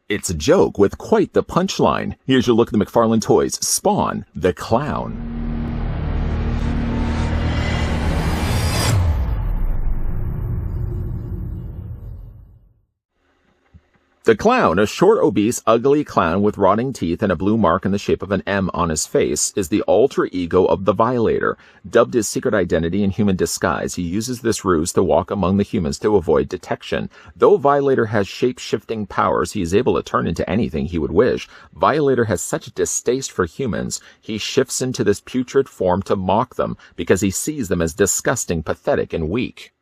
It's a joke with quite the punchline. Here's your look at the McFarlane toys. Spawn, the clown. The clown, a short, obese, ugly clown with rotting teeth and a blue mark in the shape of an M on his face, is the alter ego of the Violator. Dubbed his secret identity in human disguise, he uses this ruse to walk among the humans to avoid detection. Though Violator has shape-shifting powers, he is able to turn into anything he would wish. Violator has such a distaste for humans, he shifts into this putrid form to mock them, because he sees them as disgusting, pathetic, and weak.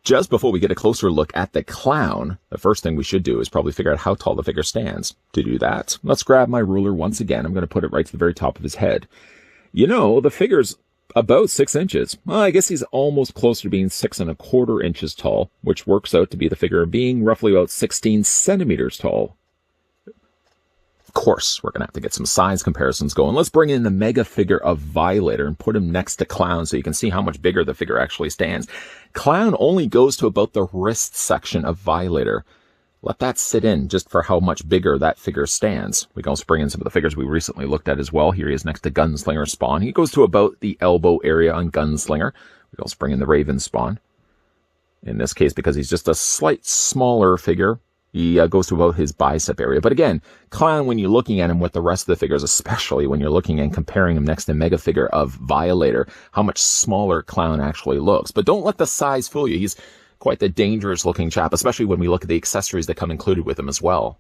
Just before we get a closer look at the clown, the first thing we should do is probably figure out how tall the figure stands. To do that, let's grab my ruler once again. I'm going to put it right to the very top of his head. You know, the figure's about 6 inches. Well, I guess he's almost closer to being 6¼ inches tall, which works out to be the figure being roughly about 16 centimeters tall. Of course, we're going to have to get some size comparisons going. Let's bring in the mega figure of Violator and put him next to Clown so you can see how much bigger the figure actually stands. Clown only goes to about the wrist section of Violator. Let that sit in just for how much bigger that figure stands. We can also bring in some of the figures we recently looked at as well. Here he is next to Gunslinger Spawn. He goes to about the elbow area on Gunslinger. We can also bring in the Raven Spawn. In this case, because he's just a slight smaller figure, he goes to about his bicep area. But again, Clown, when you're looking at him with the rest of the figures, especially when you're looking and comparing him next to mega figure of Violator, how much smaller Clown actually looks. But don't let the size fool you. He's quite the dangerous looking chap, especially when we look at the accessories that come included with him as well.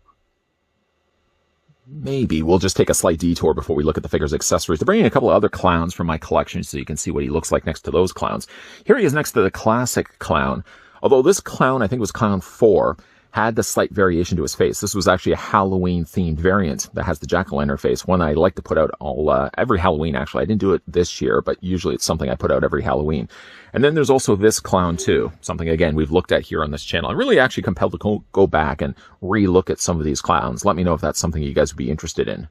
Maybe we'll just take a slight detour before we look at the figure's accessories to bring in a couple of other clowns from my collection so you can see what he looks like next to those clowns. Here he is next to the classic Clown. Although this Clown, I think it was Clown 4, had the slight variation to his face. This was actually a Halloween-themed variant that has the jack-o'-lantern face, one I like to put out every Halloween, actually. I didn't do it this year, but usually it's something I put out every Halloween. And then there's also this Clown, too, something, again, we've looked at here on this channel. I'm really actually compelled to go back and re-look at some of these clowns. Let me know if that's something you guys would be interested in.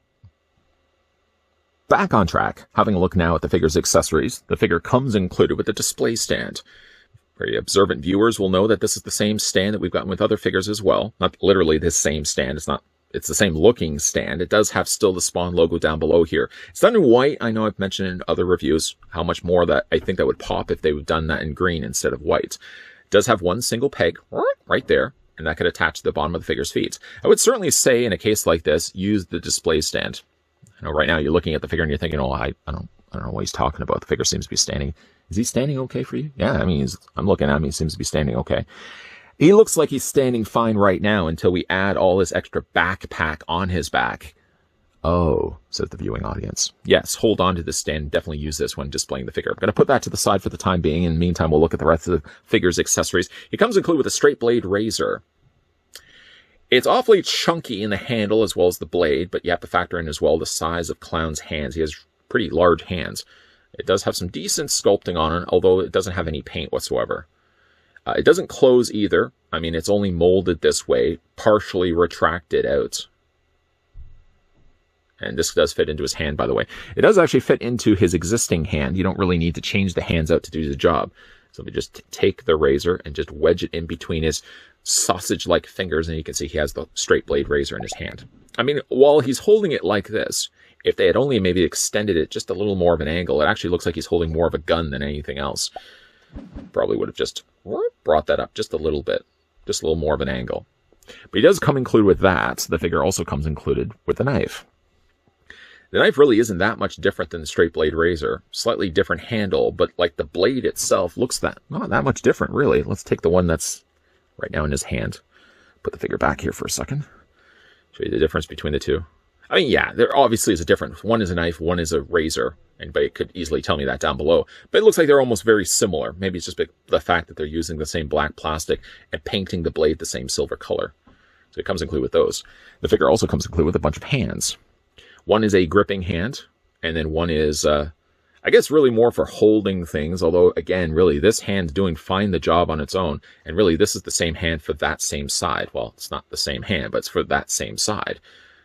Back on track, having a look now at the figure's accessories. The figure comes included with a display stand. Very observant viewers will know that this is the same stand that we've gotten with other figures as well. Not literally this same stand. It's the same looking stand. It does have still the Spawn logo down below here. It's done in white. I know I've mentioned in other reviews how much more that I think that would pop if they would have done that in green instead of white. It does have one single peg right there, and that could attach to the bottom of the figure's feet. I would certainly say in a case like this, use the display stand. I know right now you're looking at the figure and you're thinking, oh, I don't know what he's talking about. The figure seems to be standing. Is he standing okay for you? Yeah, I mean, I'm looking at him. He seems to be standing okay. He looks like he's standing fine right now until we add all this extra backpack on his back. Oh, says the viewing audience. Yes, hold on to this stand. Definitely use this when displaying the figure. I'm going to put that to the side for the time being. In the meantime, we'll look at the rest of the figure's accessories. It comes included with a straight blade razor. It's awfully chunky in the handle as well as the blade, but you have to factor in as well the size of Clown's hands. He has pretty large hands. It does have some decent sculpting on it, although it doesn't have any paint whatsoever. It doesn't close either. I mean, it's only molded this way, partially retracted out. And this does fit into his hand, by the way. It does actually fit into his existing hand. You don't really need to change the hands out to do the job. So we just take the razor and just wedge it in between his sausage-like fingers, and you can see he has the straight blade razor in his hand. I mean, while he's holding it like this, if they had only maybe extended it just a little more of an angle, it actually looks like he's holding more of a gun than anything else. Probably would have just brought that up just a little bit, just a little more of an angle. But he does come included with that. The figure also comes included with the knife. The knife really isn't that much different than the straight blade razor. Slightly different handle, but like the blade itself looks not that much different, really. Let's take the one that's right now in his hand. Put the figure back here for a second. Show you the difference between the two. I mean, yeah, there obviously is a difference. One is a knife, one is a razor. Anybody could easily tell me that down below. But it looks like they're almost very similar. Maybe it's just the fact that they're using the same black plastic and painting the blade the same silver color. So it comes included with those. The figure also comes included with a bunch of hands. One is a gripping hand, and then one is, I guess, really more for holding things. Although, again, really, this hand's doing fine the job on its own. And really, this is the same hand for that same side. Well, it's not the same hand, but it's for that same side.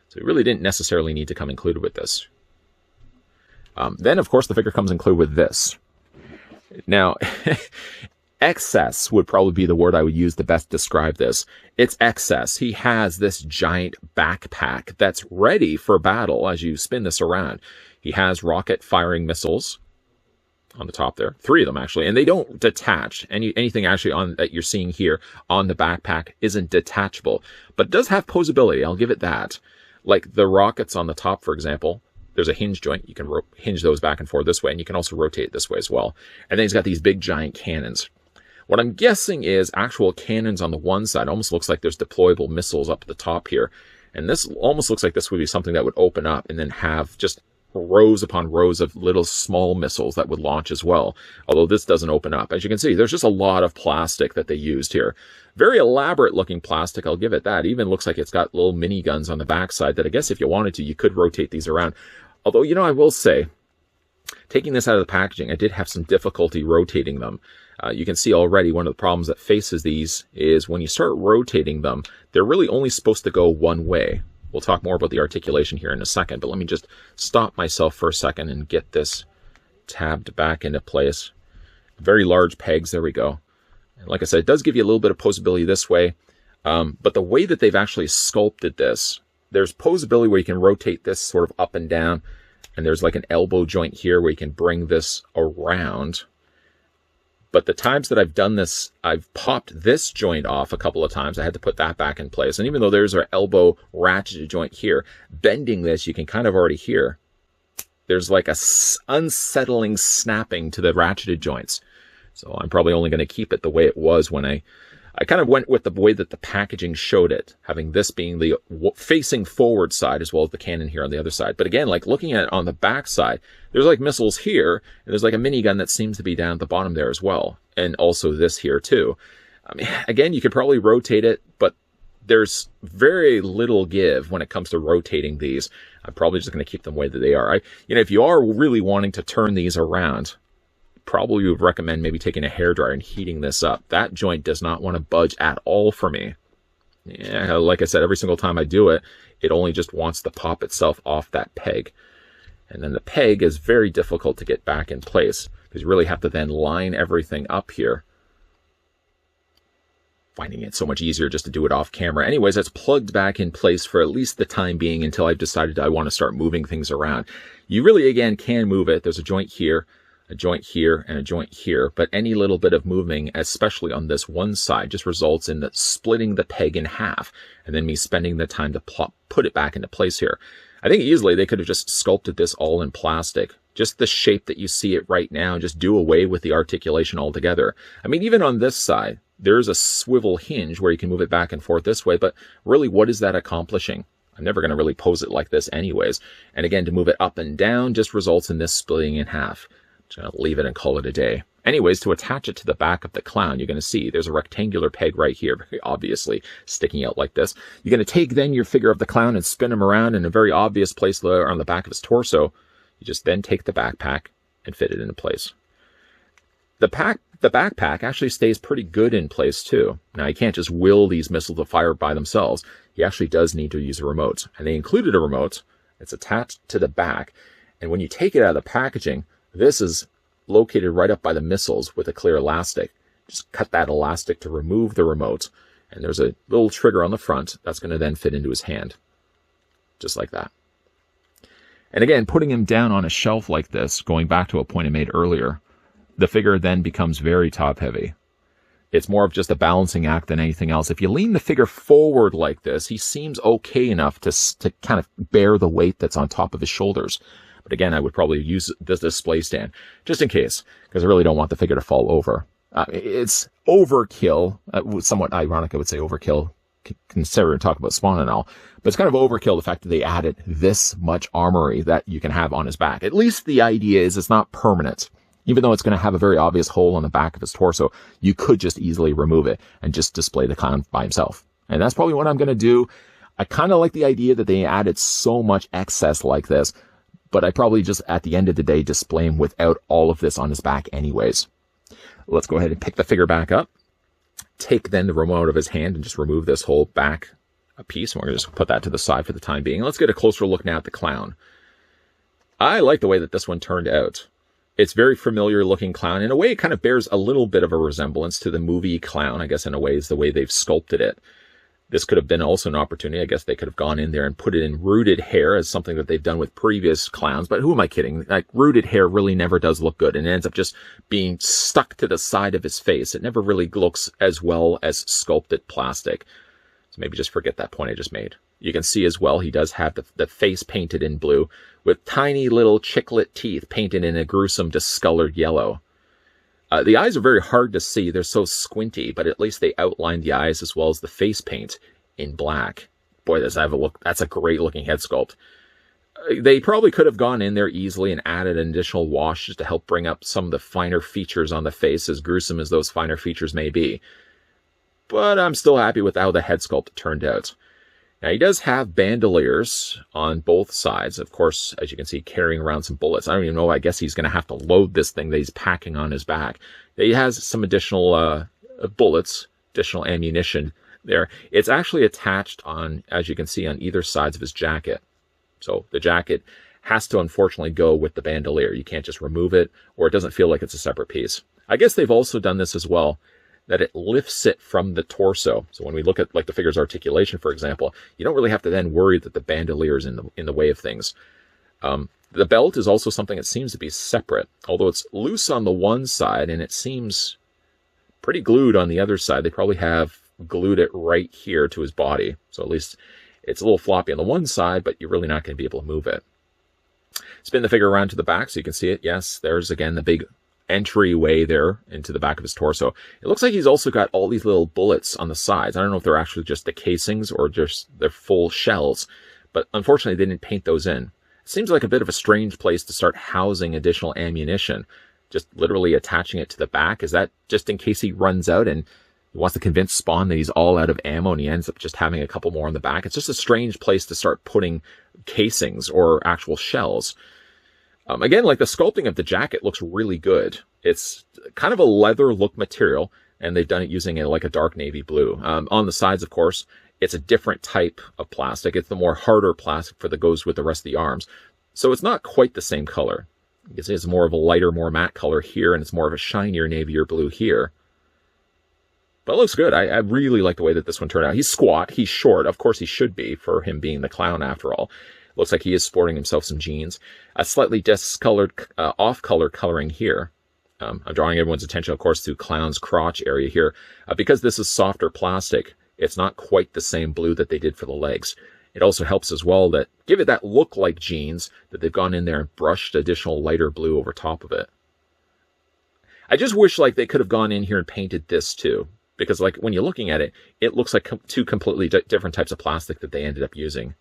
So it really didn't necessarily need to come included with this. Then, of course, the figure comes included with this. Now, excess would probably be the word I would use to best describe this. It's excess. He has this giant backpack that's ready for battle as you spin this around. He has rocket firing missiles on the top there. 3 of them, actually. And they don't detach. Anything actually that you're seeing here on the backpack isn't detachable. But it does have posability. I'll give it that. Like the rockets on the top, for example, there's a hinge joint. You can hinge those back and forth this way. And you can also rotate it this way as well. And then he's got these big giant cannons. What I'm guessing is actual cannons on the one side. Almost looks like there's deployable missiles up at the top here. And this almost looks like this would be something that would open up and then have just rows upon rows of little small missiles that would launch as well. Although this doesn't open up. As you can see, there's just a lot of plastic that they used here. Very elaborate looking plastic, I'll give it that. Even looks like it's got little mini guns on the backside that I guess if you wanted to, you could rotate these around. Although, you know, I will say, taking this out of the packaging, I did have some difficulty rotating them. You can see already one of the problems that faces these is when you start rotating them, they're really only supposed to go one way. We'll talk more about the articulation here in a second, but let me just stop myself for a second and get this tabbed back into place. Very large pegs, there we go. And like I said, it does give you a little bit of posability this way, but the way that they've actually sculpted this, there's posability where you can rotate this sort of up and down, and there's like an elbow joint here where you can bring this around. But the times that I've done this, I've popped this joint off a couple of times. I had to put that back in place. And even though there's our elbow ratcheted joint here, bending this, you can kind of already hear there's like a unsettling snapping to the ratcheted joints. So I'm probably only going to keep it the way it was when I kind of went with the way that the packaging showed it, having this being the facing forward side as well as the cannon here on the other side. But again, like looking at it on the back side, there's like missiles here, and there's like a minigun that seems to be down at the bottom there as well. And also this here too. I mean, again, you could probably rotate it, but there's very little give when it comes to rotating these. I'm probably just going to keep them the way that they are. If you are really wanting to turn these around, probably would recommend maybe taking a hairdryer and heating this up. That joint does not want to budge at all for me. Yeah, like I said, every single time I do it, it only just wants to pop itself off that peg. And then the peg is very difficult to get back in place because you really have to then line everything up here. Finding it so much easier just to do it off camera. Anyways, it's plugged back in place for at least the time being until I've decided I want to start moving things around. You really, again, can move it. There's a joint here, a joint here, and a joint here, but any little bit of moving, especially on this one side, just results in splitting the peg in half, and then me spending the time to put it back into place here. I think easily they could have just sculpted this all in plastic, just the shape that you see it right now, and just do away with the articulation altogether. I mean, even on this side, there's a swivel hinge where you can move it back and forth this way, but really, what is that accomplishing? I'm never going to really pose it like this anyways. And again, to move it up and down just results in this splitting in half. Just going to leave it and call it a day. Anyways, to attach it to the back of the clown, you're going to see there's a rectangular peg right here, very obviously sticking out like this. You're going to take then your figure of the clown and spin him around in a very obvious place there on the back of his torso. You just then take the backpack and fit it into place. The backpack actually stays pretty good in place too. Now, you can't just will these missiles to fire by themselves. He actually does need to use a remote. And they included a remote. It's attached to the back. And when you take it out of the packaging, this is located right up by the missiles with a clear elastic. Just cut that elastic to remove the remote. And there's a little trigger on the front that's going to then fit into his hand. Just like that. And again, putting him down on a shelf like this, going back to a point I made earlier, the figure then becomes very top heavy. It's more of just a balancing act than anything else. If you lean the figure forward like this, he seems okay enough to kind of bear the weight that's on top of his shoulders. But again, I would probably use this display stand just in case, because I really don't want the figure to fall over. It's overkill, somewhat ironic, I would say overkill, consider and talk about Spawn and all, but it's kind of overkill the fact that they added this much armory that you can have on his back. At least the idea is it's not permanent. Even though it's going to have a very obvious hole on the back of his torso, you could just easily remove it and just display the clown by himself. And that's probably what I'm going to do. I kind of like the idea that they added so much excess like this, but I probably just, at the end of the day, display him without all of this on his back anyways. Let's go ahead and pick the figure back up. Take then the remote out of his hand and just remove this whole back piece. And we're going to just put that to the side for the time being. Let's get a closer look now at the clown. I like the way that this one turned out. It's very familiar looking clown. In a way, it kind of bears a little bit of a resemblance to the movie Clown, I guess, in a way, is the way they've sculpted it. This could have been also an opportunity. I guess they could have gone in there and put it in rooted hair as something that they've done with previous clowns. But who am I kidding? Like, rooted hair really never does look good, and it ends up just being stuck to the side of his face. It never really looks as well as sculpted plastic. So maybe just forget that point I just made. You can see as well, he does have the face painted in blue with tiny little chiclet teeth painted in a gruesome discolored yellow. The eyes are very hard to see. They're so squinty, but at least they outline the eyes as well as the face paint in black. Boy, does that have a look. That's a great looking head sculpt. They probably could have gone in there easily and added an additional wash just to help bring up some of the finer features on the face, as gruesome as those finer features may be. But I'm still happy with how the head sculpt turned out. Now, he does have bandoliers on both sides, of course, as you can see, carrying around some bullets. I don't even know, I guess he's going to have to load this thing that he's packing on his back. He has some additional bullets, additional ammunition there. It's actually attached on, as you can see, on either sides of his jacket. So the jacket has to, unfortunately, go with the bandolier. You can't just remove it, or it doesn't feel like it's a separate piece. I guess they've also done this as well, that it lifts it from the torso. So when we look at like the figure's articulation, for example, you don't really have to then worry that the bandolier is in the way of things. The belt is also something that seems to be separate, although it's loose on the one side and it seems pretty glued on the other side. They probably have glued it right here to his body. So at least it's a little floppy on the one side, but you're really not going to be able to move it. Spin the figure around to the back so you can see it. Yes, there's again the big entryway there into the back of his torso. It looks like he's also got all these little bullets on the sides. I don't know if they're actually just the casings or just they're full shells, but unfortunately they didn't paint those in. It seems like a bit of a strange place to start housing additional ammunition, just literally attaching it to the back. Is that just in case he runs out and he wants to convince Spawn that he's all out of ammo and he ends up just having a couple more on the back? It's just a strange place to start putting casings or actual shells. Again, like the sculpting of the jacket looks really good. It's kind of a leather look material, and they've done it using like a dark navy blue. On the sides, of course, it's a different type of plastic. It's the more harder plastic that goes with the rest of the arms. So it's not quite the same color. You can see it's more of a lighter, more matte color here, and it's more of a shinier navy or blue here. But it looks good. I really like the way that this one turned out. He's squat. He's short. Of course, he should be for him being the clown after all. Looks like he is sporting himself some jeans. A slightly discolored, off-color coloring here. I'm drawing everyone's attention, of course, to Clown's crotch area here. Because this is softer plastic, it's not quite the same blue that they did for the legs. It also helps as well that, give it that look like jeans, that they've gone in there and brushed additional lighter blue over top of it. I just wish like they could have gone in here and painted this too. Because like when you're looking at it, it looks like two completely different types of plastic that they ended up using.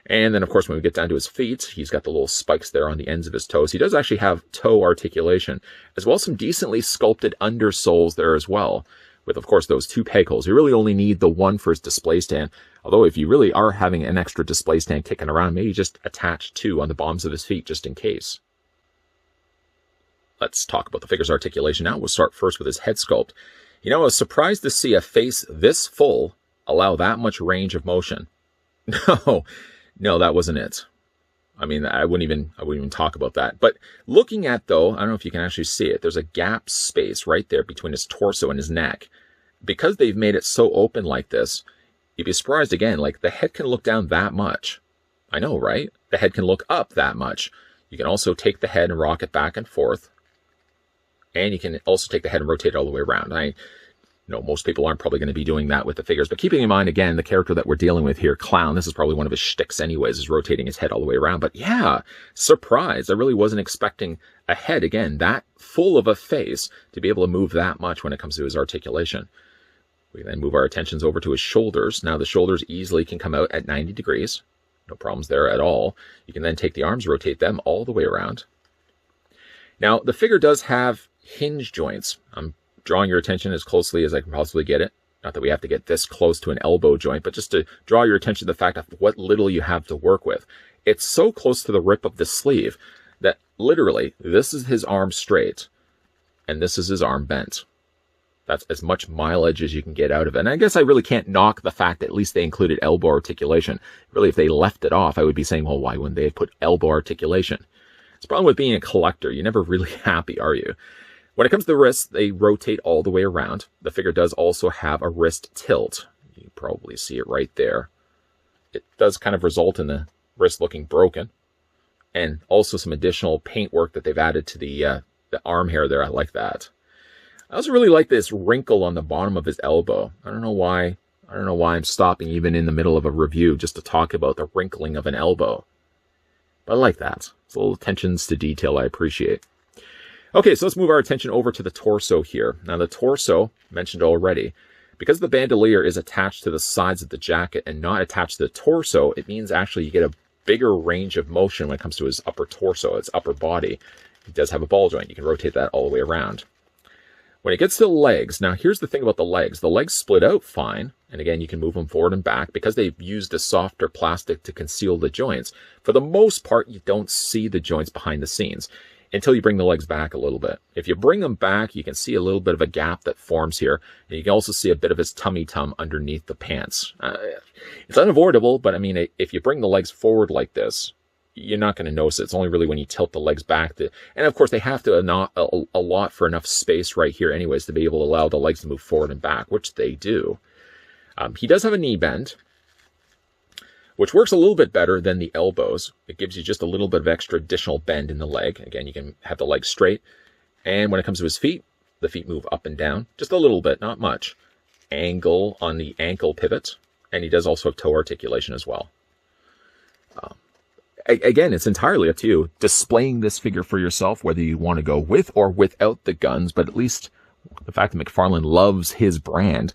And then, of course, when we get down to his feet, he's got the little spikes there on the ends of his toes. He does actually have toe articulation, as well as some decently sculpted undersoles there as well, with, of course, those two peg holes. You really only need the one for his display stand, although if you really are having an extra display stand kicking around, maybe just attach two on the bottoms of his feet just in case. Let's talk about the figure's articulation now. We'll start first with his head sculpt. You know, I was surprised to see a face this full allow that much range of motion. No, that wasn't it. I mean, I wouldn't even talk about that. But looking at, though, I don't know if you can actually see it. There's a gap space right there between his torso and his neck. Because they've made it so open like this, you'd be surprised again, like the head can look down that much. I know, right? The head can look up that much. You can also take the head and rock it back and forth. And you can also take the head and rotate it all the way around. Most people aren't probably going to be doing that with the figures, but keeping in mind, again, the character that we're dealing with here, Clown, this is probably one of his shticks anyways, is rotating his head all the way around. But yeah, surprise. I really wasn't expecting a head, again, that full of a face to be able to move that much when it comes to his articulation. We then move our attentions over to his shoulders. Now the shoulders easily can come out at 90 degrees. No problems there at all. You can then take the arms, rotate them all the way around. Now the figure does have hinge joints. I'm drawing your attention as closely as I can possibly get it. Not that we have to get this close to an elbow joint, but just to draw your attention to the fact of what little you have to work with. It's so close to the rip of the sleeve that literally this is his arm straight and this is his arm bent. That's as much mileage as you can get out of it. And I guess I really can't knock the fact that at least they included elbow articulation. Really, if they left it off, I would be saying, well, why wouldn't they have put elbow articulation? It's the problem with being a collector. You're never really happy, are you? When it comes to the wrists, they rotate all the way around. The figure does also have a wrist tilt. You can probably see it right there. It does kind of result in the wrist looking broken. And also some additional paintwork that they've added to the arm hair there. I like that. I also really like this wrinkle on the bottom of his elbow. I don't know why I'm stopping even in the middle of a review just to talk about the wrinkling of an elbow. But I like that. It's little attentions to detail I appreciate. Okay, so let's move our attention over to the torso here. Now the torso, mentioned already, because the bandolier is attached to the sides of the jacket and not attached to the torso, it means actually you get a bigger range of motion when it comes to his upper torso, his upper body. He does have a ball joint. You can rotate that all the way around. When it gets to the legs, now here's the thing about the legs. The legs split out fine, and again, you can move them forward and back because they've used a softer plastic to conceal the joints. For the most part, you don't see the joints behind the scenes until you bring the legs back a little bit. If you bring them back, you can see a little bit of a gap that forms here, and you can also see a bit of his tummy underneath the pants. It's unavoidable, but I mean, if you bring the legs forward like this, you're not going to notice it. It's only really when you tilt the legs back. And of course, they have to allot for enough space right here anyways to be able to allow the legs to move forward and back, which they do. He does have a knee bend, which works a little bit better than the elbows. It gives you just a little bit of extra additional bend in the leg. Again, you can have the leg straight. And when it comes to his feet, the feet move up and down, just a little bit, not much. Angle on the ankle pivot. And he does also have toe articulation as well. Again, it's entirely up to you. Displaying this figure for yourself, whether you want to go with or without the guns, but at least the fact that McFarlane loves his brand,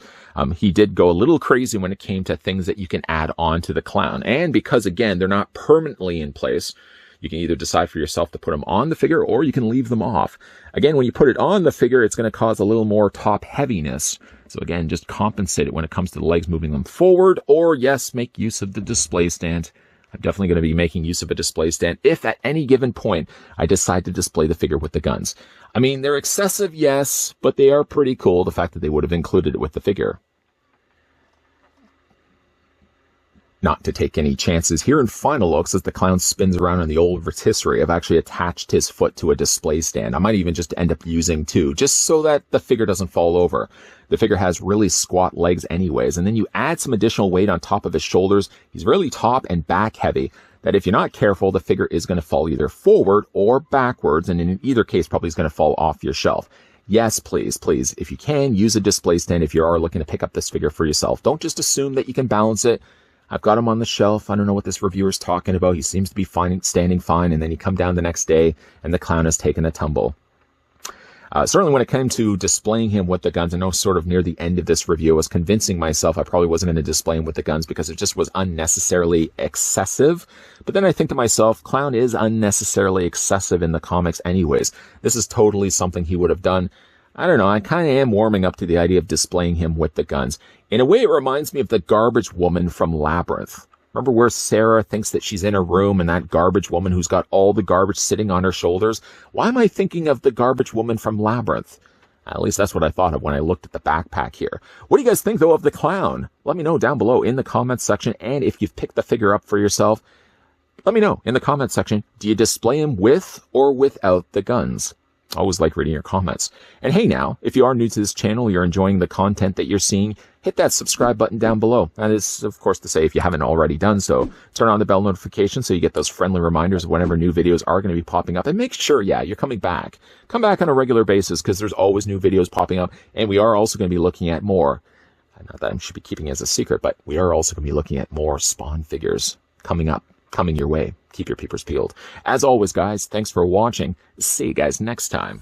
he did go a little crazy when it came to things that you can add on to the clown. And because, again, they're not permanently in place, you can either decide for yourself to put them on the figure or you can leave them off. Again, when you put it on the figure, it's going to cause a little more top heaviness. So again, just compensate it when it comes to the legs, moving them forward, or yes, make use of the display stand. I'm definitely going to be making use of a display stand if at any given point I decide to display the figure with the guns. I mean, they're excessive, yes, but they are pretty cool, the fact that they would have included it with the figure. Not to take any chances here in final looks as the clown spins around on the old rotisserie. I've actually attached his foot to a display stand. I might even just end up using two, just so that the figure doesn't fall over. The figure has really squat legs anyways, and then you add some additional weight on top of his shoulders. He's really top and back heavy, that if you're not careful, the figure is going to fall either forward or backwards, and in either case, probably is going to fall off your shelf. Yes, please, please, if you can, use a display stand if you are looking to pick up this figure for yourself. Don't just assume that you can balance it. I've got him on the shelf. I don't know what this reviewer's talking about. He seems to be standing fine, and then you come down the next day, and the clown has taken a tumble. Certainly when it came to displaying him with the guns, I know sort of near the end of this review, I was convincing myself I probably wasn't going to display him with the guns because it just was unnecessarily excessive. But then I think to myself, clown is unnecessarily excessive in the comics anyways. This is totally something he would have done. I don't know, I kind of am warming up to the idea of displaying him with the guns. In a way, it reminds me of the garbage woman from Labyrinth. Remember where Sarah thinks that she's in a room and that garbage woman who's got all the garbage sitting on her shoulders? Why am I thinking of the garbage woman from Labyrinth? At least that's what I thought of when I looked at the backpack here. What do you guys think, though, of the clown? Let me know down below in the comments section. And if you've picked the figure up for yourself, let me know in the comments section. Do you display him with or without the guns? I always like reading your comments. And hey now, if you are new to this channel, you're enjoying the content that you're seeing, hit that subscribe button down below. That is, of course, to say if you haven't already done so, turn on the bell notification so you get those friendly reminders of whenever new videos are going to be popping up. And make sure, yeah, you're coming back. Come back on a regular basis because there's always new videos popping up. And we are also going to be looking at more. Not that I should be keeping it as a secret, but we are also going to be looking at more Spawn figures coming up, coming your way. Keep your peepers peeled. As always, guys, thanks for watching. See you guys next time.